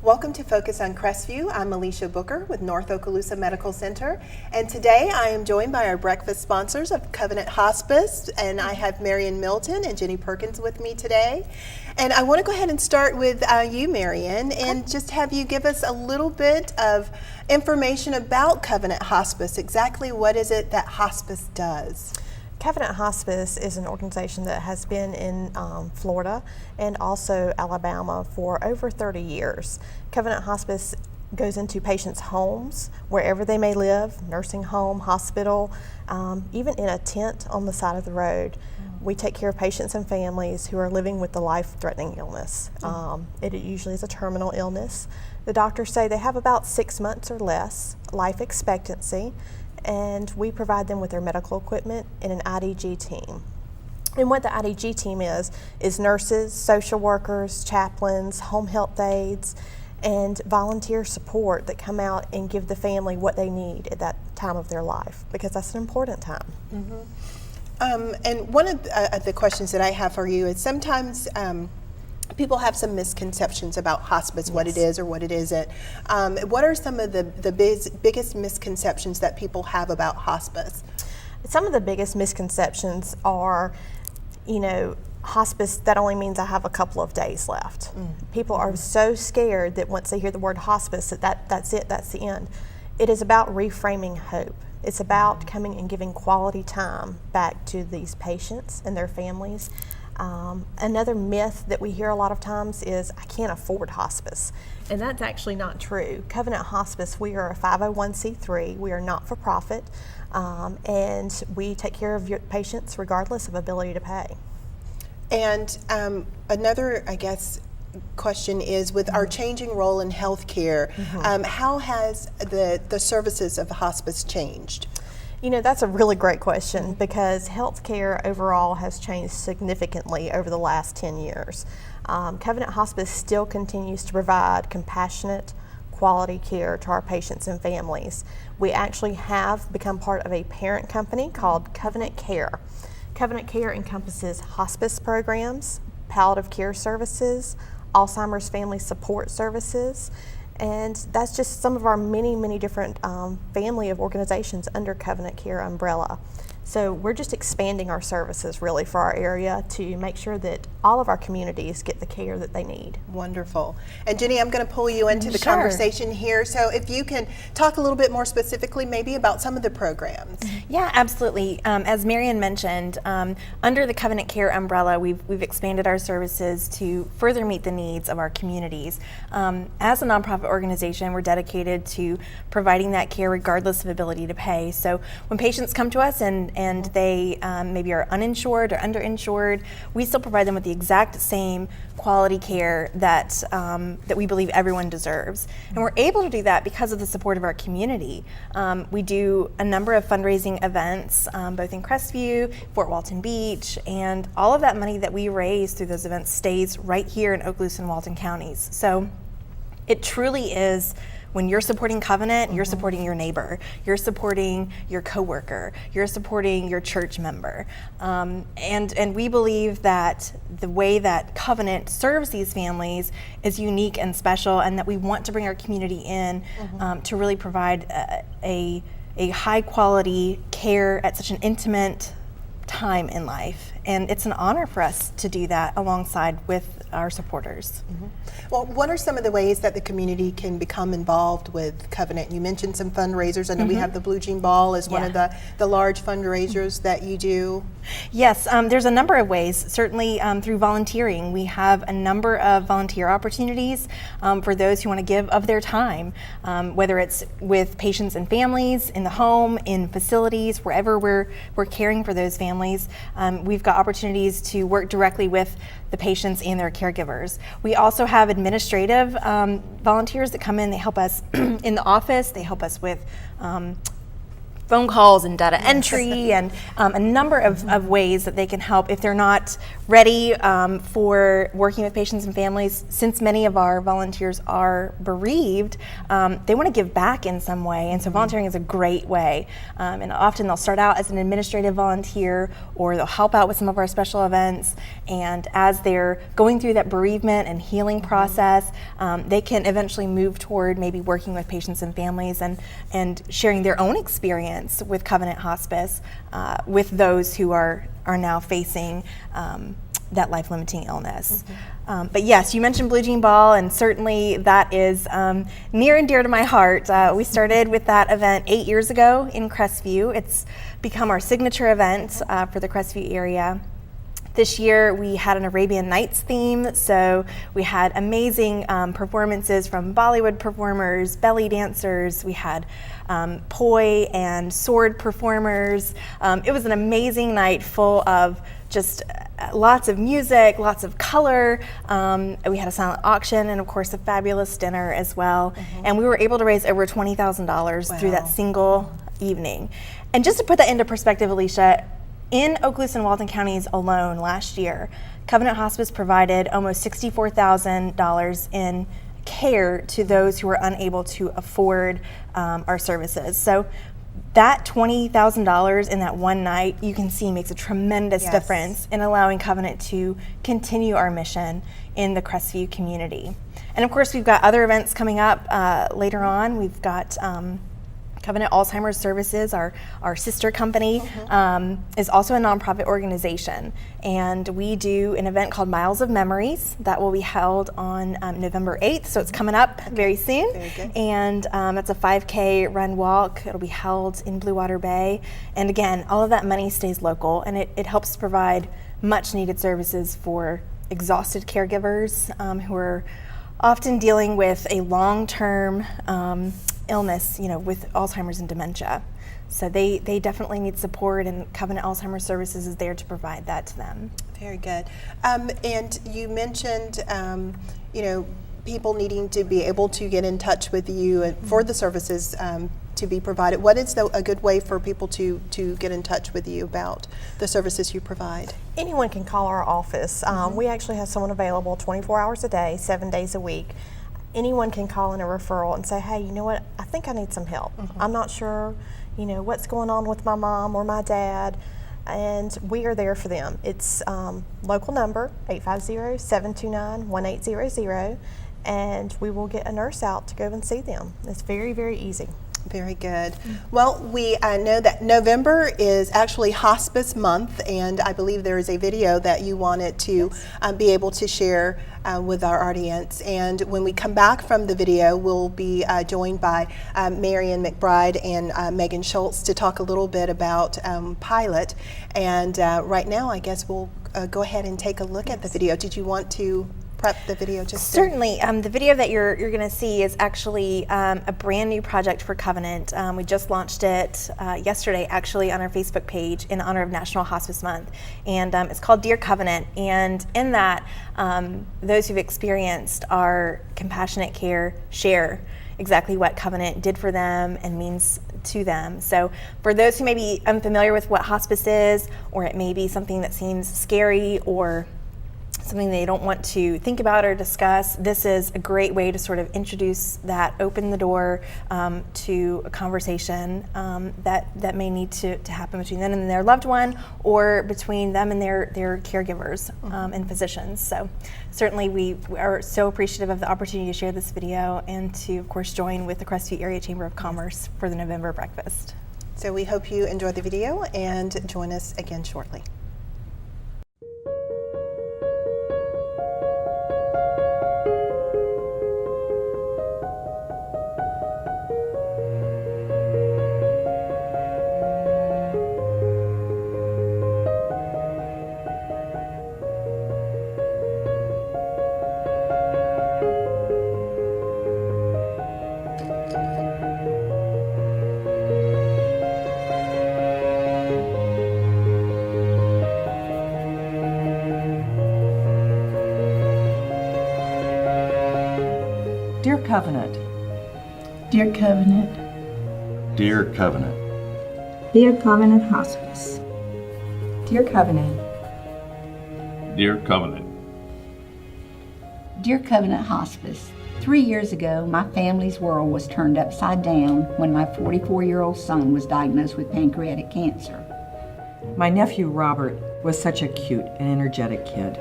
Welcome to Focus on Crestview. I'm Alicia Booker with North Okaloosa Medical Center, and today I am joined by our breakfast sponsors of Covenant Hospice, and I have Marion Milton and Jenny Perkins with me today. And I want to go ahead and start with you, Marion, and just have you give us a little bit of information about Covenant Hospice. Exactly what is it that hospice does? Covenant Hospice is an organization that has been in Florida and also Alabama for over 30 years. Covenant Hospice goes into patients' homes, wherever they may live, nursing home, hospital, even in a tent on the side of the road. We take care of patients and families who are living with the life-threatening illness. It usually is a terminal illness. The doctors say they have about 6 months or less life expectancy, and we provide them with their medical equipment and an IDG team. And what the IDG team is nurses, social workers, chaplains, home health aides, and volunteer support that come out and give the family what they need at that time of their life, because that's an important time. And one of the questions that I have for you is sometimes people have some misconceptions about hospice, what it is or what it isn't. What are some of the biggest misconceptions that people have about hospice? Some of the biggest misconceptions are, hospice, that only means I have a couple of days left. People are so scared that once they hear the word hospice, that's it, that's the end. It is about reframing hope. It's about coming and giving quality time back to these patients and their families. Another myth that we hear a lot of times is, I can't afford hospice. And that's actually not true. Covenant Hospice, we are a 501c3. We are not for profit, and we take care of your patients regardless of ability to pay. And another, I guess, question is, with our changing role in healthcare, how has the services of hospice changed? That's a really great question, because healthcare overall has changed significantly over the last 10 years. Covenant Hospice still continues to provide compassionate, quality care to our patients and families. We actually have become part of a parent company called Covenant Care. Covenant Care encompasses hospice programs, palliative care services, Alzheimer's family support services, and that's just some of our many, many different family of organizations under Covenant Care umbrella. So we're just expanding our services really for our area to make sure that all of our communities get the care that they need. Wonderful. And Jenny, I'm going to pull you into the Sure. conversation here. So if you can talk a little bit more specifically maybe about some of the programs. Yeah, absolutely. As Marion mentioned, under the Covenant Care umbrella, we've expanded our services to further meet the needs of our communities. As a nonprofit organization, we're dedicated to providing that care regardless of ability to pay. So when patients come to us and they maybe are uninsured or underinsured, we still provide them with the exact same quality care that we believe everyone deserves. And we're able to do that because of the support of our community. We do a number of fundraising events, both in Crestview, Fort Walton Beach, and all of that money that we raise through those events stays right here in Okaloosa and Walton counties. So it truly is, when you're supporting Covenant, you're supporting your neighbor, you're supporting your coworker, you're supporting your church member. And we believe that the way that Covenant serves these families is unique and special, and that we want to bring our community in to really provide a high quality care at such an intimate time in life. And it's an honor for us to do that alongside with our supporters. Well, what are some of the ways that the community can become involved with Covenant? You mentioned some fundraisers. I know we have the Blue Jean Ball as one of the large fundraisers that you do. Yes, there's a number of ways. Certainly through volunteering. We have a number of volunteer opportunities for those who want to give of their time, whether it's with patients and families, in the home, in facilities, wherever we're caring for those families. We've got opportunities to work directly with the patients and their caregivers. We also have administrative volunteers that come in. They help us in the office. They help us with phone calls and data entry and a number of ways that they can help if they're not ready for working with patients and families. Since many of our volunteers are bereaved, they want to give back in some way, and so volunteering is a great way. And often they'll start out as an administrative volunteer, or they'll help out with some of our special events, and as they're going through that bereavement and healing process, they can eventually move toward maybe working with patients and families and sharing their own experience with Covenant Hospice with those who are now facing that life-limiting illness. But yes, you mentioned Blue Jean Ball, and certainly that is near and dear to my heart. We started with that event 8 years ago in Crestview. It's become our signature event for the Crestview area. This year we had an Arabian Nights theme, so we had amazing performances from Bollywood performers, belly dancers, we had poi and sword performers. It was an amazing night full of just lots of music, lots of color. We had a silent auction and of course a fabulous dinner as well. And we were able to raise over $20,000 through that single evening. And just to put that into perspective, Alicia, in Okaloosa and Walton counties alone last year, Covenant Hospice provided almost $64,000 in care to those who were unable to afford our services. So that $20,000 in that one night, you can see makes a tremendous difference in allowing Covenant to continue our mission in the Crestview community. And of course, we've got other events coming up later on. We've got Covenant Alzheimer's Services, our sister company, is also a nonprofit organization. And we do an event called Miles of Memories that will be held on November 8th. So it's coming up very soon. Very good. And it's a 5K run walk. It'll be held in Blue Water Bay. And again, all of that money stays local, and it helps provide much needed services for exhausted caregivers who are often dealing with a long-term illness, with Alzheimer's and dementia. So they definitely need support, and Covenant Alzheimer's Services is there to provide that to them. Very good. And you mentioned, people needing to be able to get in touch with you for the services to be provided. What is a good way for people to get in touch with you about the services you provide? Anyone can call our office. We actually have someone available 24 hours a day, 7 days a week. Anyone can call in a referral and say, hey, you know what, I think I need some help. I'm not sure, what's going on with my mom or my dad, and we are there for them. It's local number, 850-729-1800, and we will get a nurse out to go and see them. It's very, very easy. Very good. Well, we know that November is actually Hospice Month, and I believe there is a video that you wanted to be able to share with our audience. And when we come back from the video, we'll be joined by Marion McBride and Megan Schultz to talk a little bit about Pilot. And right now, I guess we'll go ahead and take a look at the video. Did you want to prep the video just Certainly. The video that you're going to see is actually a brand new project for Covenant. We just launched it yesterday, actually, on our Facebook page in honor of National Hospice Month. And it's called Dear Covenant. And in that, those who've experienced our compassionate care share exactly what Covenant did for them and means to them. So for those who may be unfamiliar with what hospice is, or it may be something that seems scary or something they don't want to think about or discuss, this is a great way to sort of introduce that, open the door to a conversation that may need to happen between them and their loved one, or between them and their caregivers and physicians. So certainly we are so appreciative of the opportunity to share this video and to, of course, join with the Crestview Area Chamber of Commerce for the November breakfast. So we hope you enjoy the video and join us again shortly. Dear Covenant. Dear Covenant. Dear Covenant, Dear Covenant Hospice. Dear Covenant. Dear Covenant. Dear Covenant Hospice, 3 years ago, my family's world was turned upside down when my 44-year-old son was diagnosed with pancreatic cancer. My nephew Robert was such a cute and energetic kid.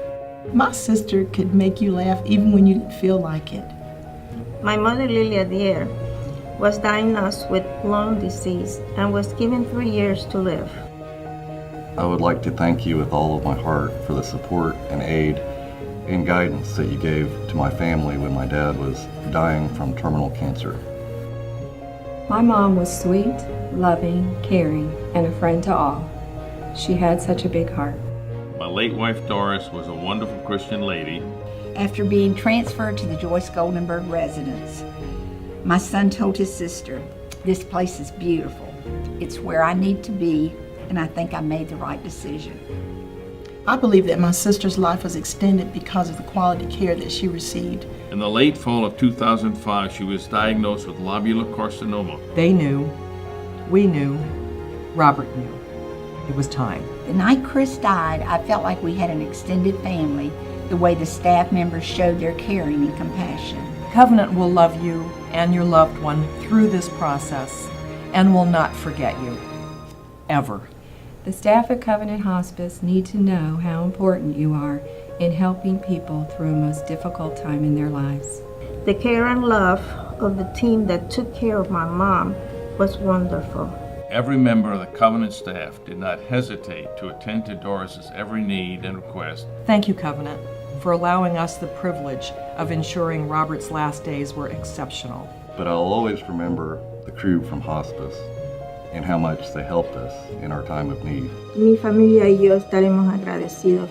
My sister could make you laugh even when you didn't feel like it. My mother, Lilia Dier, was diagnosed with lung disease and was given 3 years to live. I would like to thank you with all of my heart for the support and aid and guidance that you gave to my family when my dad was dying from terminal cancer. My mom was sweet, loving, caring, and a friend to all. She had such a big heart. My late wife Doris was a wonderful Christian lady. After being transferred to the Joyce Goldenberg residence, my son told his sister, "This place is beautiful. It's where I need to be, and I think I made the right decision." I believe that my sister's life was extended because of the quality care that she received. In the late fall of 2005, she was diagnosed with lobular carcinoma. They knew, we knew, Robert knew. It was time. The night Chris died, I felt like we had an extended family, the way the staff members showed their caring and compassion. Covenant will love you and your loved one through this process and will not forget you. Ever. The staff at Covenant Hospice need to know how important you are in helping people through a most difficult time in their lives. The care and love of the team that took care of my mom was wonderful. Every member of the Covenant staff did not hesitate to attend to Doris's every need and request. Thank you, Covenant, for allowing us the privilege of ensuring Robert's last days were exceptional. But I'll always remember the crew from hospice and how much they helped us in our time of need. Mi familia y yo estaremos agradecidos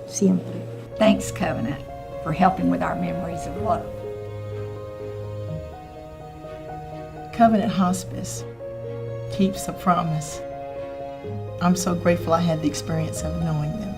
siempre. Thanks, Covenant, for helping with our memories of love. Covenant Hospice keeps a promise. I'm so grateful I had the experience of knowing them.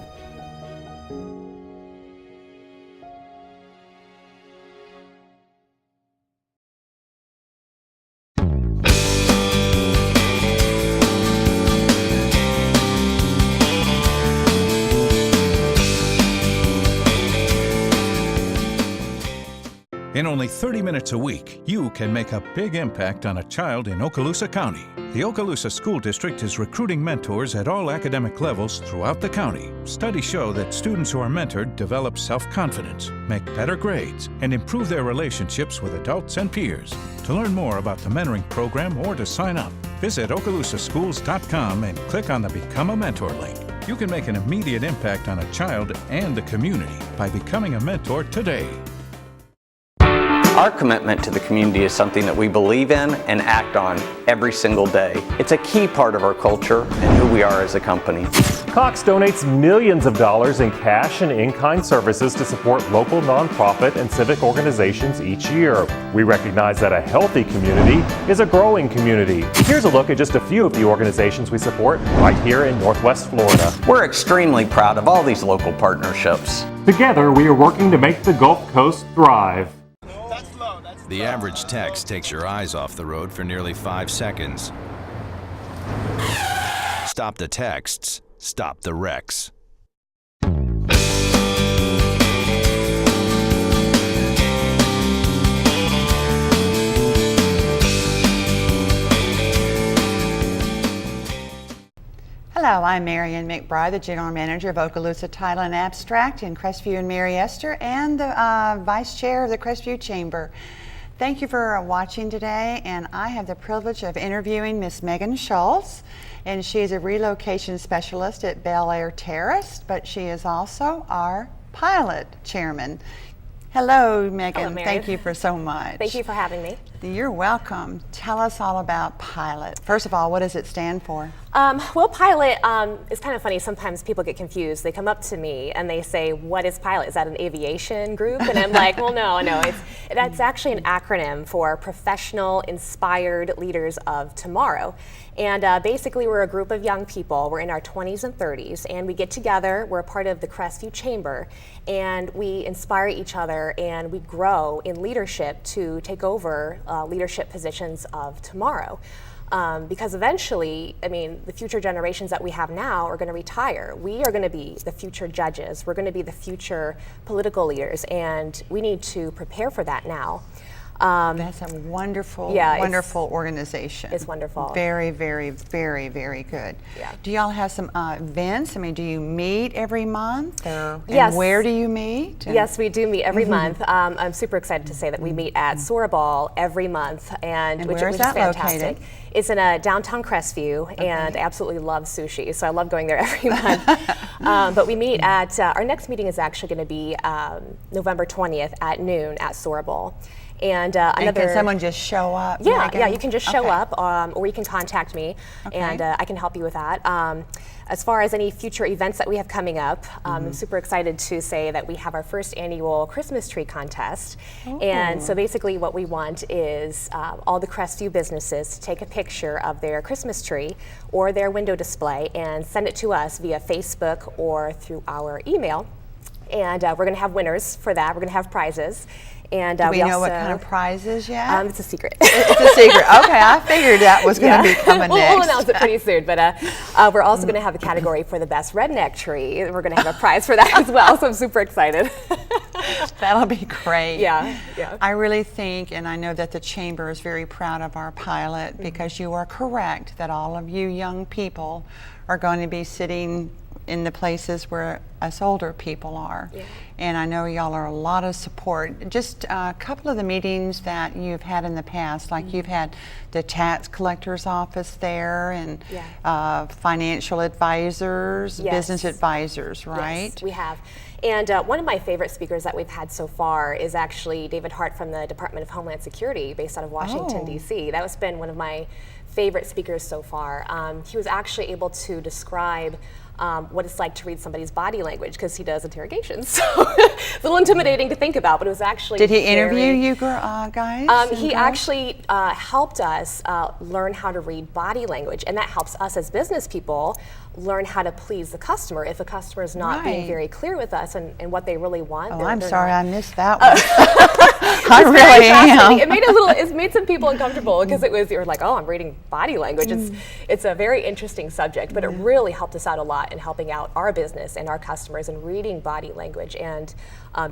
In only 30 minutes a week, you can make a big impact on a child in Okaloosa County. The Okaloosa School District is recruiting mentors at all academic levels throughout the county. Studies show that students who are mentored develop self-confidence, make better grades, and improve their relationships with adults and peers. To learn more about the mentoring program or to sign up, visit okaloosaschools.com and click on the Become a Mentor link. You can make an immediate impact on a child and the community by becoming a mentor today. Our commitment to the community is something that we believe in and act on every single day. It's a key part of our culture and who we are as a company. Cox donates millions of dollars in cash and in-kind services to support local nonprofit and civic organizations each year. We recognize that a healthy community is a growing community. Here's a look at just a few of the organizations we support right here in Northwest Florida. We're extremely proud of all these local partnerships. Together, we are working to make the Gulf Coast thrive. The average text takes your eyes off the road for nearly 5 seconds. Stop the texts, stop the wrecks. Hello, I'm Marian McBride, the General Manager of Okaloosa Title and Abstract in Crestview and Mary Esther, and the Vice Chair of the Crestview Chamber. Thank you for watching today, and I have the privilege of interviewing Miss Megan Schultz, and she is a relocation specialist at Bel Air Terrace, but she is also our pilot chairman. Hello, Megan. Hello, thank you for so much. Thank you for having me. You're welcome. Tell us all about pilot. First of all, what does it stand for? Well, pilot is kind of funny. Sometimes people get confused. They come up to me and they say, "What is pilot? Is that an aviation group?" And I'm like, "Well, no. That's actually an acronym for Professional Inspired Leaders of Tomorrow." And basically, we're a group of young people. We're in our 20s and 30s, and we get together. We're a part of the Crestview Chamber, and we inspire each other, and we grow in leadership to take over leadership positions of tomorrow. Because eventually, I mean, the future generations that we have now are going to retire. We are going to be the future judges. We're going to be the future political leaders, and we need to prepare for that now. That's a wonderful, wonderful organization. It's wonderful. Very, very, very, very good. Yeah. Do y'all have some events? I mean, do you meet every month? Or, Yes. And where do you meet? And Yes, we do meet every month. I'm super excited to say that we meet at Soraball every month, and which where is that fantastic. located? It's in downtown Crestview, and I absolutely love sushi, so I love going there every month. But we meet at our next meeting is actually going to be November 20th at noon at Soraball. And can someone just show up? Yeah, Megan? yeah, you can just show Okay. up, or you can contact me, and I can help you with that. As far as any future events that we have coming up, I'm super excited to say that we have our first annual Christmas tree contest. And so basically what we want is all the Crestview businesses to take a picture of their Christmas tree or their window display and send it to us via Facebook or through our email. And we're going to have winners for that. We're going to have prizes. And Do we know also, what kind of prizes yet? it's a secret. It's a secret. Okay, I figured that was going to be coming next. We'll announce it pretty soon, but we're also going to have a category for the best redneck tree. We're going to have a prize for that as well, so I'm super excited. That'll be great. Yeah, yeah. I really think, and I know that the Chamber is very proud of our pilot, because you are correct that all of you young people are going to be sitting in the places where us older people are. Yeah. And I know y'all are a lot of support. Just a couple of the meetings that you've had in the past, like you've had the tax collector's office there, and financial advisors, business advisors, right? Yes, we have. And one of my favorite speakers that we've had so far is actually David Hart from the Department of Homeland Security, based out of Washington, D.C. That has been one of my favorite speakers so far. He was actually able to describe what it's like to read somebody's body language, because he does interrogations. So it's a little intimidating to think about, but it was actually Did he interview you guys? He actually helped us learn how to read body language, and that helps us as business people learn how to please the customer. If a customer is not being very clear with us and what they really want. Oh, I'm sorry, I missed that one. I It's really am. It made some people uncomfortable, because you're like, oh, I'm reading body language. It's a very interesting subject, but it really helped us out a lot in helping out our business and our customers in reading body language and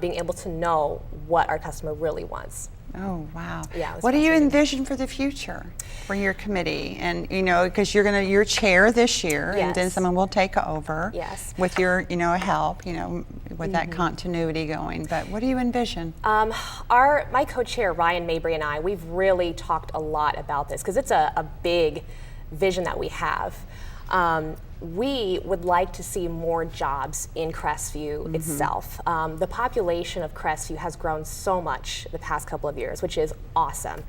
being able to know what our customer really wants. Oh, wow. Yeah, what do you envision for the future for your committee? And, because you're chair this year, and then Yes. someone will take over Yes. with your, help, with that continuity going. But what do you envision? My co-chair, Ryan Mabry, and I, we've really talked a lot about this, because it's a big vision that we have. We would like to see more jobs in Crestview itself. The population of Crestview has grown so much the past couple of years, which is awesome.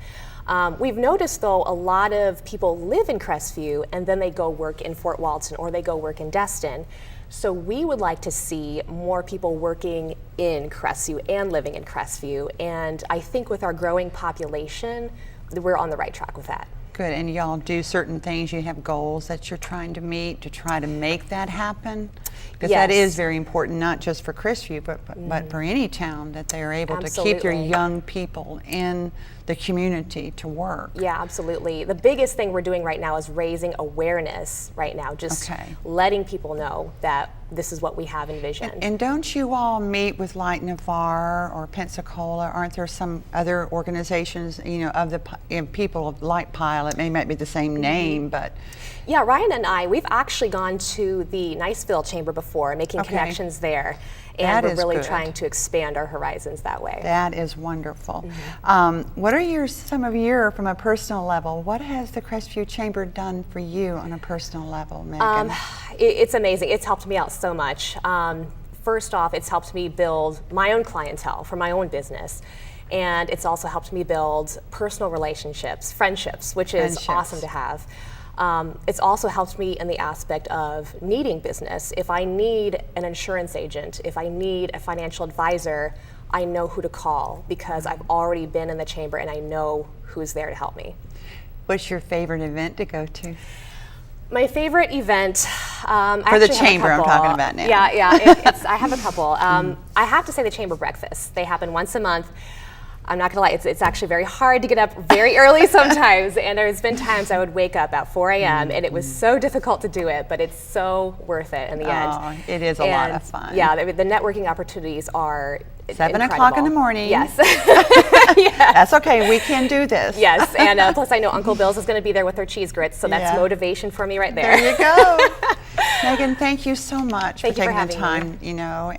We've noticed, though, a lot of people live in Crestview and then they go work in Fort Walton or they go work in Destin. So we would like to see more people working in Crestview and living in Crestview. And I think with our growing population, we're on the right track with that. Good, and y'all do certain things, you have goals that you're trying to meet to try to make that happen? Because that is very important, not just for Crestview, but for any town, that they are able to keep their young people in the community to work. Yeah, absolutely. The biggest thing we're doing right now is raising awareness right now, just letting people know that this is what we have envisioned. And don't you all meet with like Navarre or Pensacola? Aren't there some other organizations, of the people like Pilot? It might be the same name, but yeah, Ryan and I, we've actually gone to the Niceville Chamber before, making connections there, and we're really trying to expand our horizons that way. That is wonderful. What are some of your, from a personal level, what has the Crestview Chamber done for you on a personal level, Megan? It's amazing. It's helped me out so much. First off, it's helped me build my own clientele for my own business. And it's also helped me build personal relationships, friendships, which is awesome to have. It's also helped me in the aspect of needing business. If I need an insurance agent, if I need a financial advisor, I know who to call, because I've already been in the chamber and I know who's there to help me. What's your favorite event to go to? My favorite event, for the chamber, I'm talking about now. Yeah, I have a couple. I have to say the chamber breakfasts. They happen once a month. I'm not gonna lie, it's actually very hard to get up very early sometimes, and there's been times I would wake up at 4 a.m. and it was so difficult to do it, but it's so worth it in the end. It is a lot of fun. Yeah, the networking opportunities are 7 incredible. o'clock in the morning. Yes. That's okay, we can do this. Yes, and plus I know Uncle Bill's is gonna be there with her cheese grits, so that's motivation for me right there. There you go. Megan, thank you so much for taking the time,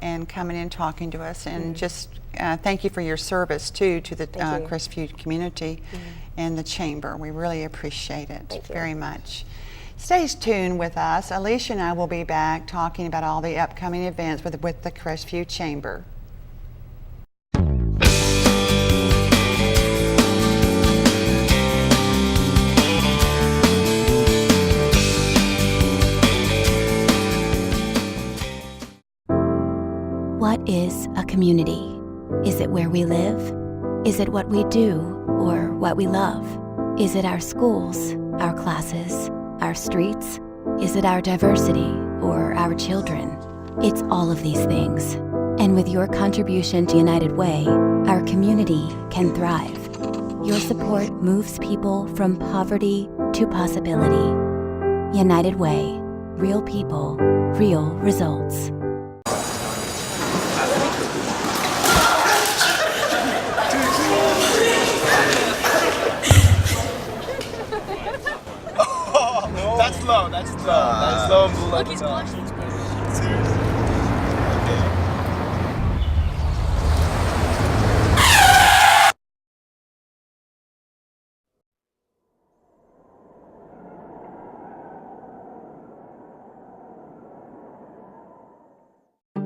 and coming in, talking to us, and just thank you for your service too to the Crestview community and the Chamber. We really appreciate it very much. Stay tuned with us. Alicia and I will be back talking about all the upcoming events with the Crestview Chamber. What is a community? Is it where we live? Is it what we do or what we love? Is it our schools, our classes, our streets? Is it our diversity or our children? It's all of these things. And with your contribution to United Way, our community can thrive. Your support moves people from poverty to possibility. United Way, real people, real results. That's low, that's low. That's low and below. Look, he's blushing. Seriously.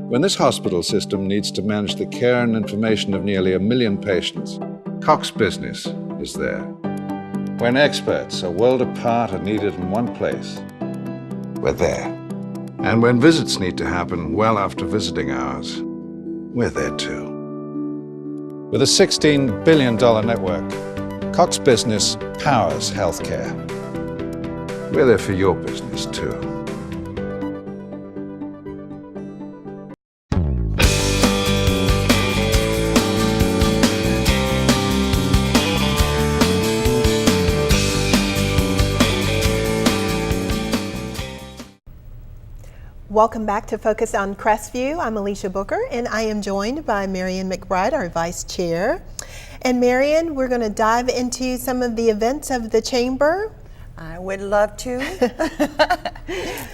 When this hospital system needs to manage the care and information of nearly 1 million patients, Cox Business is there. When experts a world apart are needed in one place, we're there. And when visits need to happen well after visiting hours, we're there too. With a $16 billion network, Cox Business powers healthcare. We're there for your business too. Welcome back to Focus on Crestview. I'm Alicia Booker, and I am joined by Marion McBride, our Vice Chair. And Marion, we're going to dive into some of the events of the Chamber. I would love to.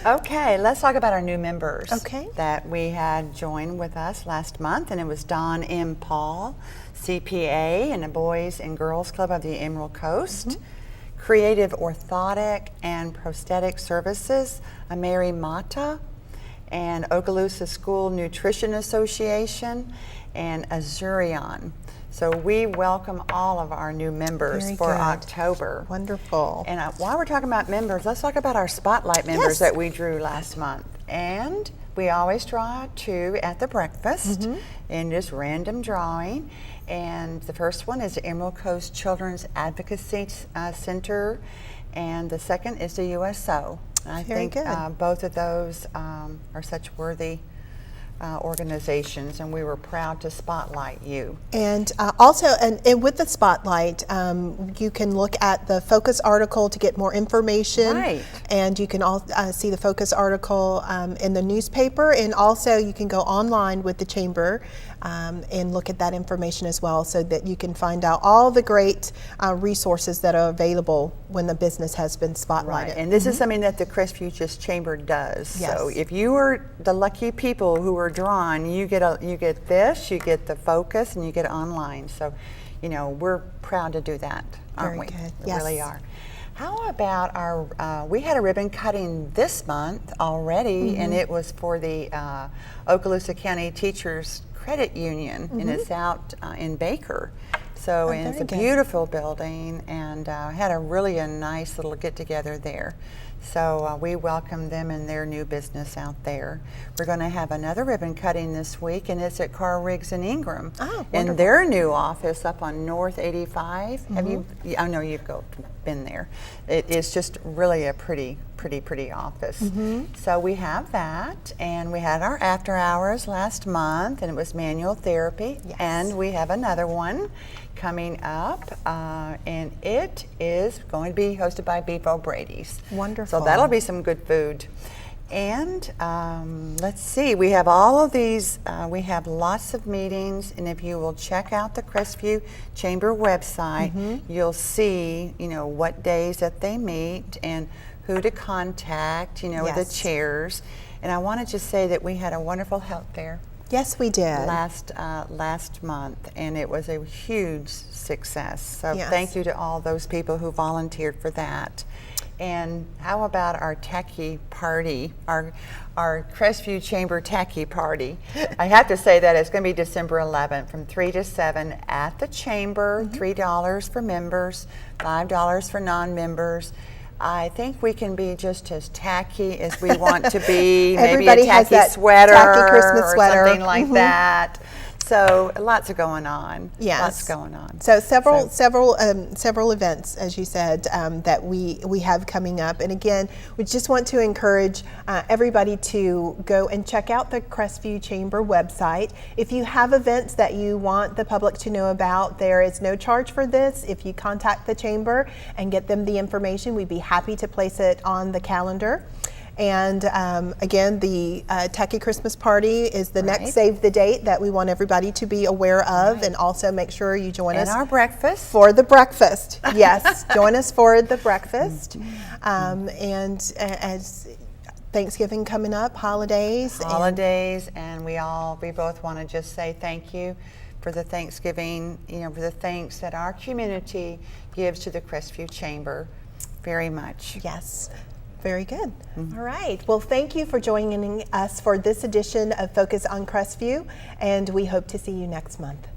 Okay, let's talk about our new members that we had join with us last month, and it was Don M. Paul, CPA, and the Boys and Girls Club of the Emerald Coast. Creative Orthotic and Prosthetic Services, Mary Mata, and Okaloosa School Nutrition Association, and Azurion. So we welcome all of our new members for October. Wonderful. And while we're talking about members, let's talk about our spotlight members that we drew last month. And we always draw 2 at the breakfast in just random drawing. And the first one is the Emerald Coast Children's Advocacy Center, and the second is the USO. I think both of those are such worthy organizations, and we were proud to spotlight you. And also, and with the spotlight, you can look at the Focus article to get more information. Right. And you can see the Focus article in the newspaper, and also you can go online with the Chamber and look at that information as well, so that you can find out all the great resources that are available when the business has been spotlighted. Right. And this is something that the Crestview Chamber does. Yes. So if you are the lucky people who are drawn, you get this, you get the Focus, and you get online. So, we're proud to do that, aren't we? Very good. We Yes. really are. How about our, we had a ribbon cutting this month already, and it was for the Okaloosa County Teachers Credit Union, and it's out in Baker. So it's a beautiful building, and had a really nice little get together there. So we welcome them in their new business out there. We're going to have another ribbon cutting this week, and it's at Carl Riggs and Ingram in their new office up on North 85. Have you? I know you've been there. It is just really a pretty office. So we have that, and we had our after hours last month, and it was manual therapy, and we have another one coming up, and it is going to be hosted by Beef O'Brady's. Wonderful. So that'll be some good food. And let's see, we have all of these, we have lots of meetings, and if you will check out the Crestview Chamber website, you'll see, what days that they meet and who to contact, the chairs. And I want to just say that we had a wonderful health fair. Yes, we did. Last month, and it was a huge success. So thank you to all those people who volunteered for that. And how about our tacky party, our Crestview Chamber tacky party? I have to say that it's going to be December 11th from 3 to 7 at the Chamber, $3 for members, $5 for non-members. I think we can be just as tacky as we want to be. Maybe a tacky sweater tacky Christmas sweater or something like that. So lots of going on. Yes, lots going on. So several events, as you said, that we have coming up. And again, we just want to encourage everybody to go and check out the Crestview Chamber website. If you have events that you want the public to know about, there is no charge for this. If you contact the chamber and get them the information, we'd be happy to place it on the calendar. And again, the Tacky Christmas Party is the next save the date that we want everybody to be aware of, and also make sure you join us. And our breakfast. For the breakfast. Yes, join us for the breakfast. And as Thanksgiving coming up, holidays. And we both want to just say thank you for the Thanksgiving, for the thanks that our community gives to the Crestview Chamber very much. Yes. Very good. All right. Well, thank you for joining us for this edition of Focus on Crestview, and we hope to see you next month.